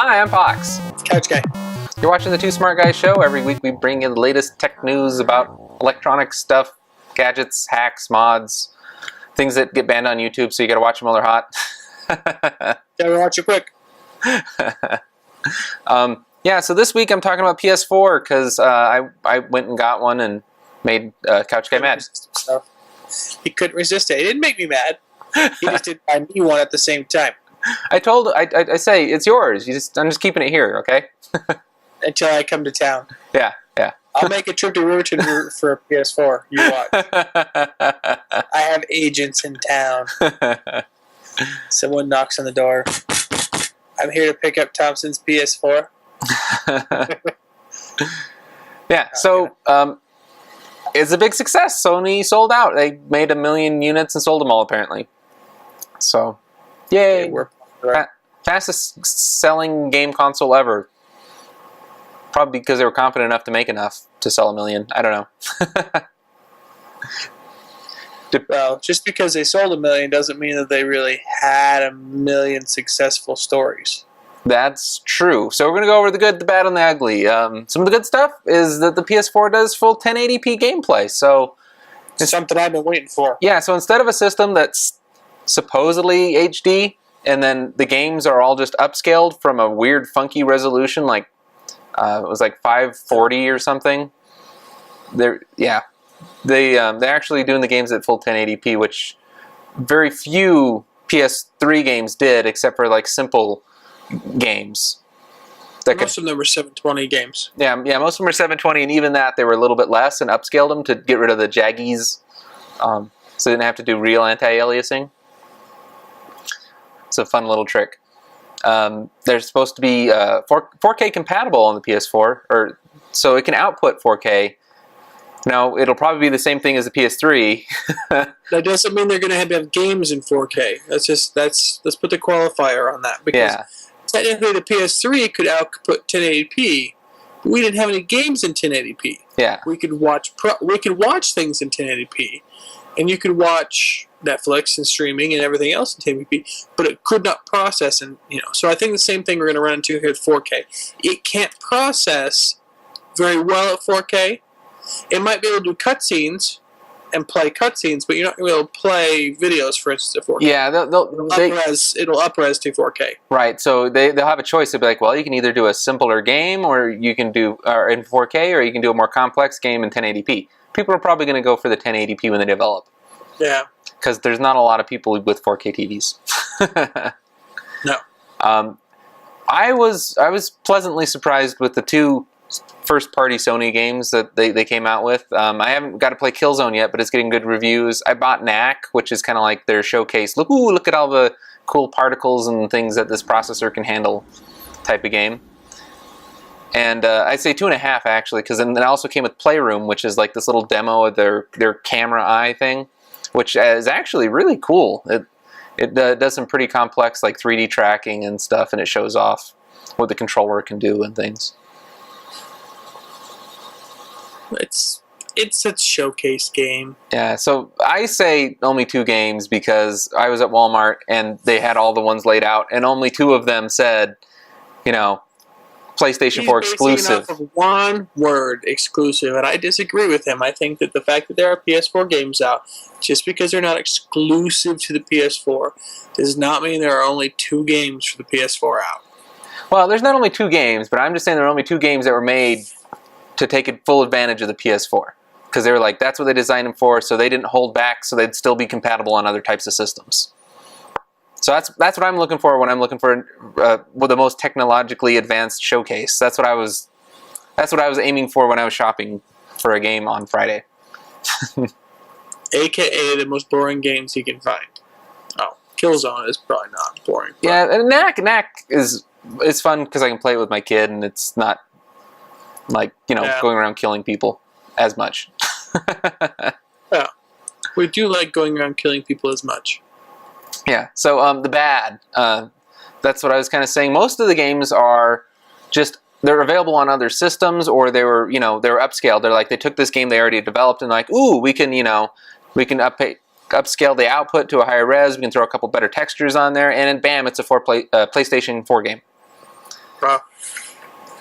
Hi, I'm Fox. Couch Guy. You're watching the Two Smart Guys show. Every week we bring you the latest tech news about electronic stuff, gadgets, hacks, mods, things that get banned on YouTube, so you gotta watch them while they're hot. Gotta watch it quick. Yeah, so this week I'm talking about PS4 because I went and got one and made Couch Guy mad. He couldn't resist it. It didn't make me mad. He just didn't buy me one at the same time. I say it's yours. I'm just keeping it here, okay? Until I come to town. Yeah. I'll make a trip to Riverton for a PS4. You watch. I have agents in town. Someone knocks on the door. I'm here to pick up Thompson's PS4. Yeah, so it's a big success. Sony sold out. They made 1 million units and sold them all, apparently. So, yay. Fastest selling game console ever. Probably because they were confident enough to make enough to sell 1 million. I don't know. Well, just because they sold 1 million doesn't mean that they really had 1 million successful stories. That's true. So we're going to go over the good, the bad, and the ugly. Some of the good stuff is that the PS4 does full 1080p gameplay. So it's something I've been waiting for. Yeah, so instead of a system that's supposedly HD, and then the games are all just upscaled from a weird, funky resolution, like it was like 540 or something. They're actually doing the games at full 1080p, which very few PS3 games did, except for like simple games. Most of them were 720 games. Yeah, most of them were 720, and even that they were a little bit less and upscaled them to get rid of the jaggies, so they didn't have to do real anti-aliasing. It's a fun little trick. They're supposed to be 4K compatible on the PS4, so it can output 4K. Now, it'll probably be the same thing as the PS3. That doesn't mean they're going to have games in 4K. Let's put the qualifier on that, because technically the PS3 could output 1080p, but we didn't have any games in 1080p. Yeah, we could watch things in 1080p, and you could watch Netflix and streaming and everything else in 1080p, but it could not process. And so I think the same thing we're going to run into here with 4K. It can't process very well at 4K. It might be able to do cutscenes and play cutscenes, but you're not going to be able to play videos, for instance, at 4K. Yeah, it'll up-res to 4K. Right, so they'll have a choice. They'll be like, well, you can either do a simpler game, or you can do in 4K, or you can do a more complex game in 1080p. People are probably going to go for the 1080p when they develop. Yeah. Because there's not a lot of people with 4K TVs. No. I was pleasantly surprised with the two first-party Sony games that they came out with. I haven't got to play Killzone yet, but it's getting good reviews. I bought Knack, which is kind of like their showcase. Look at all the cool particles and things that this processor can handle type of game. And I'd say 2.5 actually, because then it also came with Playroom, which is like this little demo of their camera eye thing, which is actually really cool. It does some pretty complex like 3D tracking and stuff, and it shows off what the controller can do and things. It's a showcase game. Yeah, so I say only 2 games because I was at Walmart and they had all the ones laid out, and only 2 of them said, PlayStation 4 exclusive. Off of one word, exclusive, and I disagree with him. I think that the fact that there are PS4 games out, just because they're not exclusive to the PS4, does not mean there are only 2 games for the PS4 out. Well, there's not only 2 games, but I'm just saying there are only 2 games that were made to take full advantage of the PS4. Because they were like, that's what they designed them for, so they didn't hold back, so they'd still be compatible on other types of systems. So that's what I'm looking for when I'm looking for the most technologically advanced showcase. That's what I was aiming for when I was shopping for a game on Friday. AKA the most boring games you can find. Oh, Killzone is probably not boring. Yeah, and Knack is fun because I can play it with my kid, and it's not like going around killing people as much. Yeah, we do like going around killing people as much. Yeah, so the bad, that's what I was kind of saying. Most of the games are they're available on other systems, or they were upscaled. They're like, they took this game they already developed and like, ooh, we can upscale the output to a higher res, we can throw a couple better textures on there, and then bam, it's a PlayStation 4 game. Wow.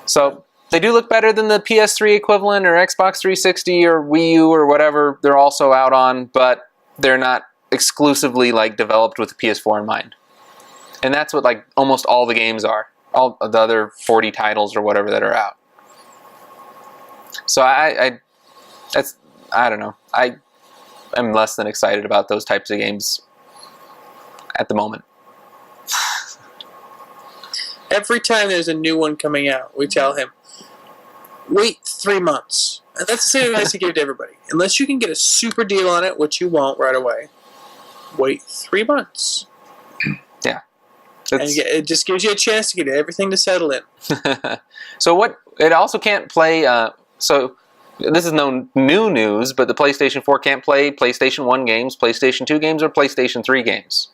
So they do look better than the PS3 equivalent or Xbox 360 or Wii U or whatever they're also out on, but they're not exclusively like developed with the PS4 in mind. And that's what like almost all the games are. All the other 40 titles or whatever that are out. So I don't know. I am less than excited about those types of games at the moment. Every time there's a new one coming out, we tell him, wait 3 months. And that's the same advice he gave to everybody. Unless you can get a super deal on it, which you won't right away, wait 3 months. Yeah. And it just gives you a chance to get everything to settle in. So what? It also can't play. So this is no new news, but the PlayStation 4 can't play PlayStation 1 games, PlayStation 2 games, or PlayStation 3 games.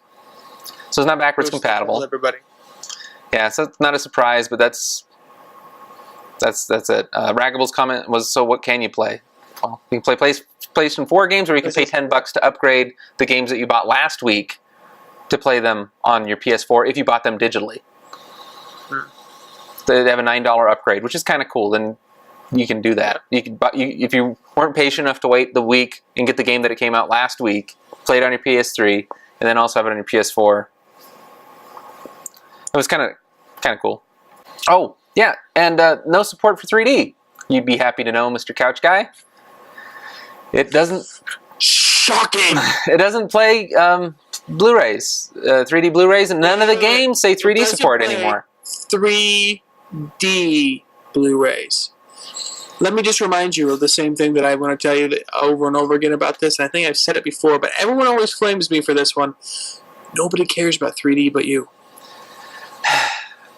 So it's not backwards compatible. Everybody. Yeah, so it's not a surprise, but that's it. Raggable's comment was, so what can you play? Well, you can play PlayStation 4 games, or you can pay $10 to upgrade the games that you bought last week to play them on your PS4 if you bought them digitally. They have a $9 upgrade, which is kind of cool. Then you can do that. You can, if you weren't patient enough to wait the week and get the game that it came out last week, play it on your PS3, and then also have it on your PS4. It was kind of cool. Oh, yeah, and no support for 3D. You'd be happy to know, Mr. Couch Guy. It doesn't... Shocking! It doesn't play Blu-rays, 3D Blu-rays, and none of the games say 3D support anymore. 3D Blu-rays. Let me just remind you of the same thing that I want to tell you over and over again about this, and I think I've said it before, but everyone always flames me for this one. Nobody cares about 3D but you.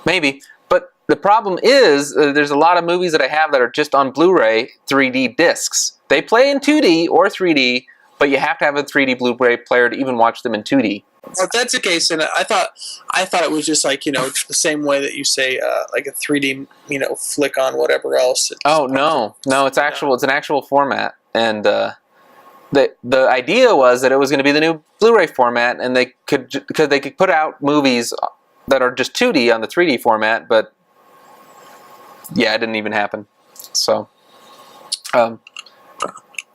Maybe. But the problem is, there's a lot of movies that I have that are just on Blu-ray 3D discs. They play in 2D or 3D, but you have to have a 3D Blu-ray player to even watch them in 2D. Well, if that's the case, then I thought it was just like, the same way that you say like a 3D, flick on whatever else. Oh no, it's actual. It's an actual format, and the idea was that it was going to be the new Blu-ray format, and they could put out movies that are just 2D on the 3D format, but yeah, it didn't even happen. So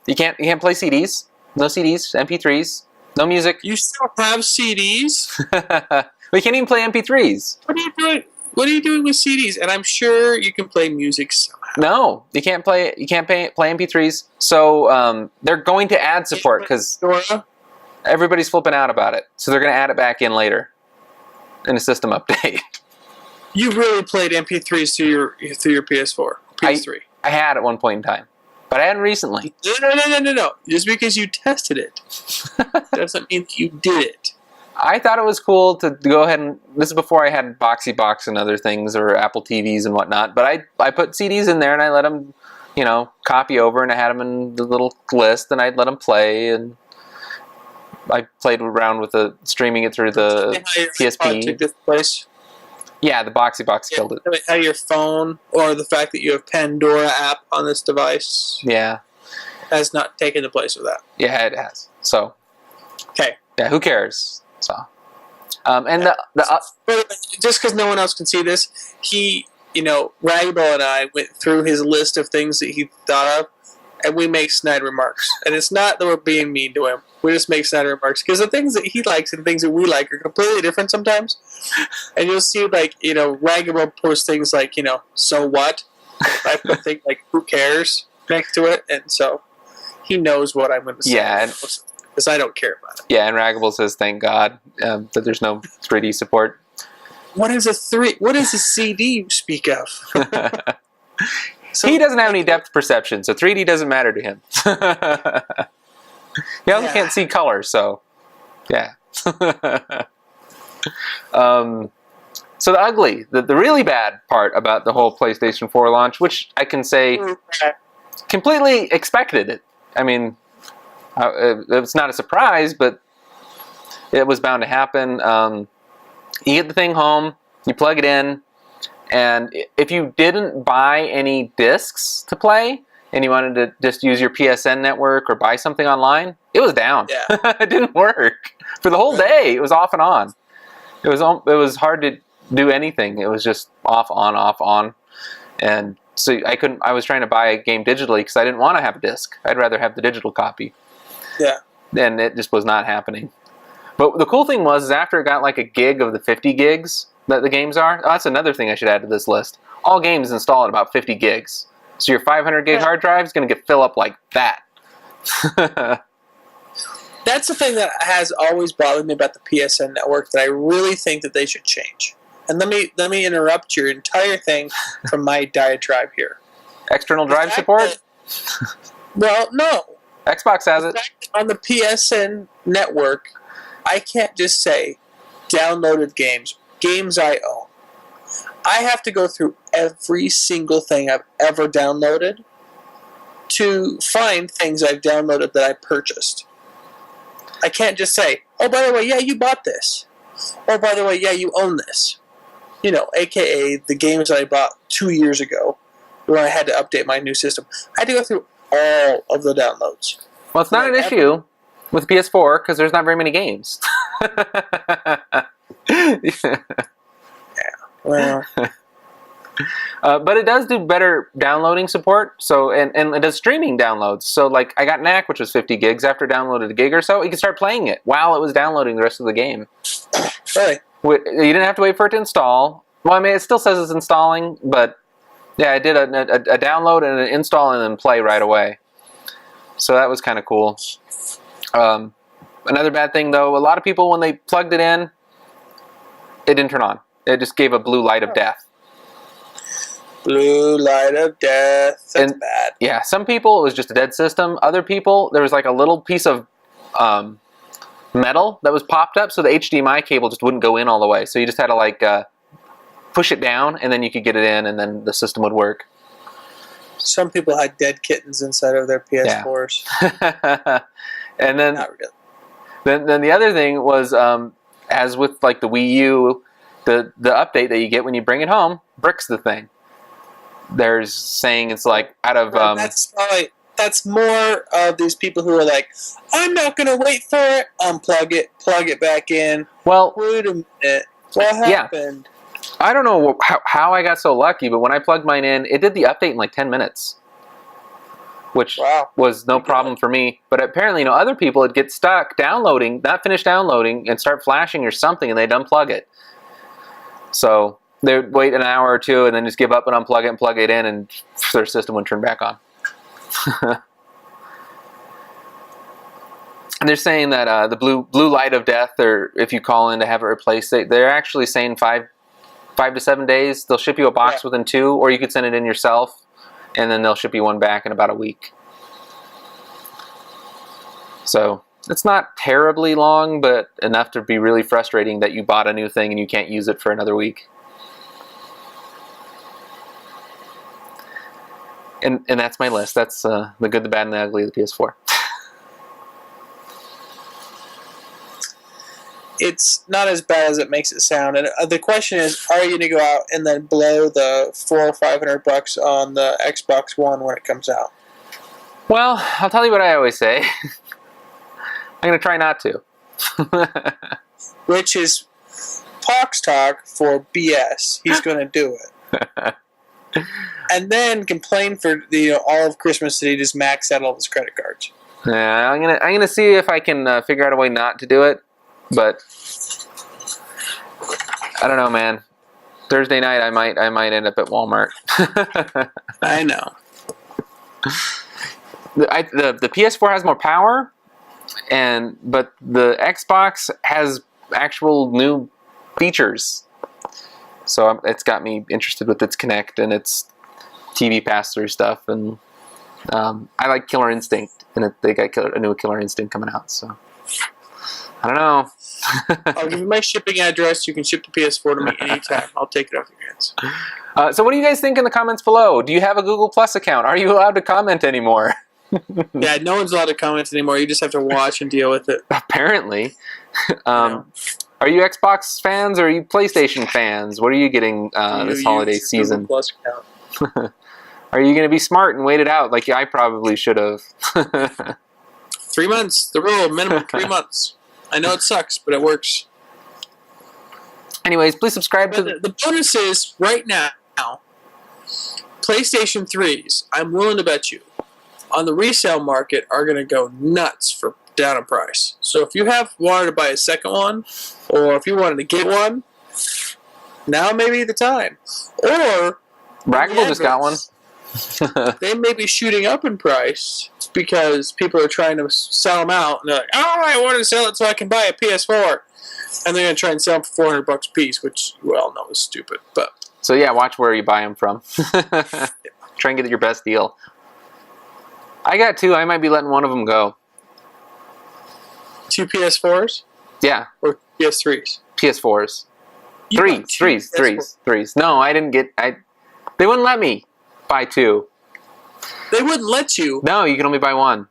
you can't play CDs, no CDs, MP3s, no music. You still have CDs? We can't even play MP3s. What are you doing? What are you doing with CDs? And I'm sure you can play music somehow. No, you can't play. You can't play MP3s. So they're going to add support because everybody's flipping out about it. So they're going to add it back in later in a system update. You really played MP3s through your PS4, PS3. I had at one point in time, but I hadn't recently. No. Just because you tested it doesn't mean that you did it. I thought it was cool to go ahead and... This is before I had Boxy Box and other things, or Apple TVs and whatnot, but I put CDs in there and I let them, copy over, and I had them in the little list, and I'd let them play, and I played around with streaming it through the PSP. Took this place? Yeah, the Boxy Box killed it. How your phone, or the fact that you have Pandora app on this device, has not taken the place of that. Yeah, it has. So, okay. Yeah, who cares? So, and just because no one else can see this, he, Ragbell and I went through his list of things that he thought of, and we make snide remarks. And it's not that we're being mean to him. We just make snide remarks. Because the things that he likes and things that we like are completely different sometimes. And you'll see, Ragbell posts things like, so what? I put things like, who cares? Next to it. And so he knows what I'm going to say. Yeah. Because I don't care about it. Yeah, and Raggable says, thank God that there's no 3D support. What is a CD you speak of? So, he doesn't have any depth perception, so 3D doesn't matter to him. He also can't see color, so yeah. So the ugly, the really bad part about the whole PlayStation 4 launch, which I can say completely expected it. I mean, it's not a surprise, but it was bound to happen. You get the thing home, you plug it in, and if you didn't buy any discs to play, and you wanted to just use your PSN network or buy something online, it was down. Yeah. It didn't work for the whole day. It was off and on. It was hard to do anything. It was just off, on. And so I was trying to buy a game digitally because I didn't want to have a disc. I'd rather have the digital copy. Yeah. And it just was not happening. But the cool thing was, is after it got like a gig of the 50 gigs that the games are, that's another thing I should add to this list. All games install at about 50 gigs. So your 500 gig hard drive is going to fill up like that. That's the thing that has always bothered me about the PSN network that I really think that they should change. And let me interrupt your entire thing from my diatribe here. External drive support? Well, no. Xbox has it. On the PSN network, I can't just say downloaded games I own. I have to go through every single thing I've ever downloaded to find things I've downloaded that I purchased. I can't just say, oh, by the way, yeah, you bought this. Or, by the way, yeah, you own this. You know, a.k.a. the games I bought 2 years ago when I had to update my new system. I had to go through all of the downloads. Well, it's not an issue with PS4 because there's not very many games. Yeah, well... but it does do better downloading support, so and it does streaming downloads. So like I got Knack, which was 50 gigs. After downloaded a gig or so, you could start playing it while it was downloading the rest of the game. Really? You didn't have to wait for it to install. Well, I mean, it still says it's installing, but yeah, I did a download and an install and then play right away. So that was kind of cool. Another bad thing, though, a lot of people, when they plugged it in, it didn't turn on. It just gave a blue light of death. Blue light of death. That's bad. Yeah, some people, it was just a dead system. Other people, there was like a little piece of metal that was popped up, so the HDMI cable just wouldn't go in all the way. So you just had to like push it down, and then you could get it in, and then the system would work. Some people had dead kittens inside of their PS4s. Yeah. And then, not really. Then the other thing was, as with like the Wii U, the update that you get when you bring it home bricks the thing. There's saying it's like out of that's more of these people who are like, I'm not gonna wait for it, unplug it, plug it back in. Well, wait a minute, what happened? I don't know how I got so lucky, but when I plugged mine in, it did the update in like 10 minutes, which was no problem for me. But apparently, other people would get stuck downloading, not finish downloading, and start flashing or something, and they'd unplug it. So they would wait an hour or two and then just give up and unplug it and plug it in, and their system would turn back on. And they're saying that the blue light of death, or if you call in to have it replaced, they're actually saying 5 to 7 days. They'll ship you a box within 2, or you could send it in yourself, and then they'll ship you one back in about a week. So it's not terribly long, but enough to be really frustrating that you bought a new thing and you can't use it for another week. And that's my list. That's the good, the bad, and the ugly of the PS4. It's not as bad as it makes it sound. And the question is, are you going to go out and then blow the $400 or $500 on the Xbox One when it comes out? Well, I'll tell you what I always say. I'm going to try not to. Which is Pox talk for BS. He's going to do it. And then complain for all of Christmas that he just maxed out all his credit cards. Yeah, I'm gonna see if I can figure out a way not to do it, but I don't know, man. Thursday night I might end up at Walmart. I know. The PS4 has more power, but the Xbox has actual new features. So it's got me interested with its Connect and its TV pass-through stuff, and I like Killer Instinct, and they got a new Killer Instinct coming out. So I don't know. I'll give you my shipping address. You can ship the PS4 to me anytime. I'll take it off your hands. So what do you guys think in the comments below? Do you have a Google Plus account? Are you allowed to comment anymore? Yeah, no one's allowed to comment anymore. You just have to watch and deal with it. Apparently. Are you Xbox fans or are you PlayStation fans? What are you getting this holiday season? Plus account? Are you going to be smart and wait it out like I probably should have? 3 months. The rule, minimum 3 months. I know it sucks, but it works. Anyways, please subscribe to the bonus is right now, PlayStation 3s, I'm willing to bet you, on the resale market are going to go nuts for down in price. So if you wanted to buy a second one, or if you wanted to get one, now may be the time. Or Brackable just got one. They may be shooting up in price because people are trying to sell them out, and they're like, "Oh, I want to sell it so I can buy a PS4," and they're going to try and sell them for $400 a piece, which you all know is stupid. But so yeah, watch where you buy them from. Try and get your best deal. I got 2. I might be letting one of them go. 2 PS4s? Yeah. Or PS3s? PS4s. Threes. No, I didn't get. They wouldn't let me buy 2. They wouldn't let you. No, you can only buy 1.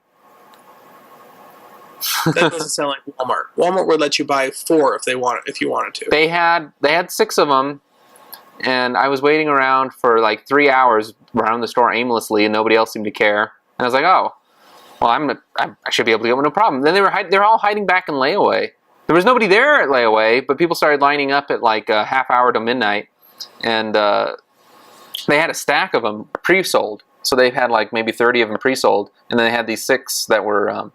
That doesn't sound like Walmart. Walmart would let you buy 4 if you wanted to. They had 6 of them, and I was waiting around for like 3 hours around the store aimlessly, and nobody else seemed to care. And I was like, oh, well, I should be able to get one, no problem. Then they're all hiding back in layaway. There was nobody there at layaway, but people started lining up at like a half hour to midnight, and they had a stack of them pre-sold. So they had like maybe 30 of them pre-sold, and then they had these 6 that were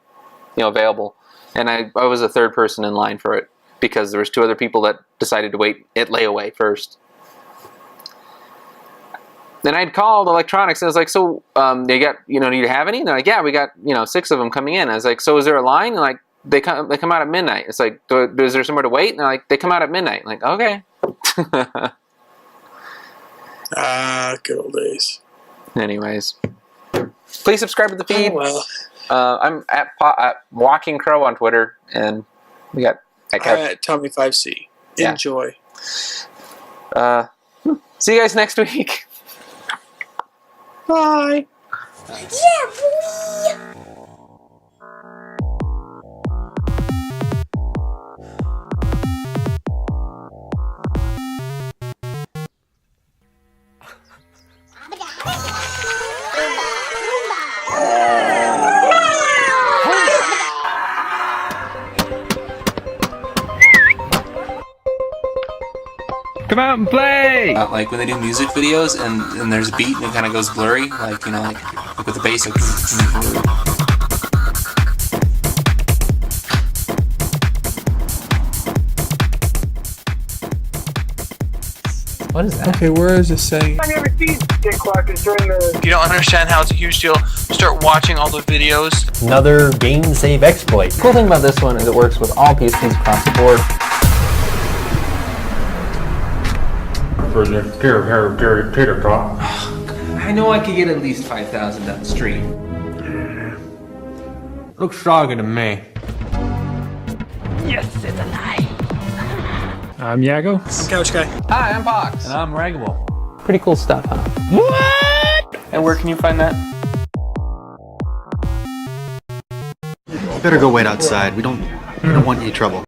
available. And I was the 3rd person in line for it because there was 2 other people that decided to wait at layaway first. Then I'd called electronics, and I was like, so they got, do you have any? And they're like, yeah, we got 6 of them coming in. I was like, so is there a line? And like, they come out at midnight. It's like, is there somewhere to wait? And they're like, they come out at midnight. I'm like, okay. Good old days. Anyways, please subscribe to the feed. Oh, well. I'm at Walking Crow on Twitter, and we got at Tommy5C. Yeah. Enjoy. See you guys next week. Bye. Yeah, boy. Come out and play! Like when they do music videos and there's a beat and it kind of goes blurry, like, like with the bass, like... What is that? Okay, where is this saying? I've never seen Dick Clark during the... If you don't understand how it's a huge deal, start watching all the videos. Another game save exploit. The cool thing about this one is it works with all PSPs across the board. For the tater tot. I know I could get at least 5,000 down the street. Looks soggy to me. Yes, it's a lie. I'm Yago. I'm Couch Guy. Hi, I'm Fox. And I'm Raggable. Pretty cool stuff, huh? What? And where can you find that? Better go wait outside. We don't want any trouble.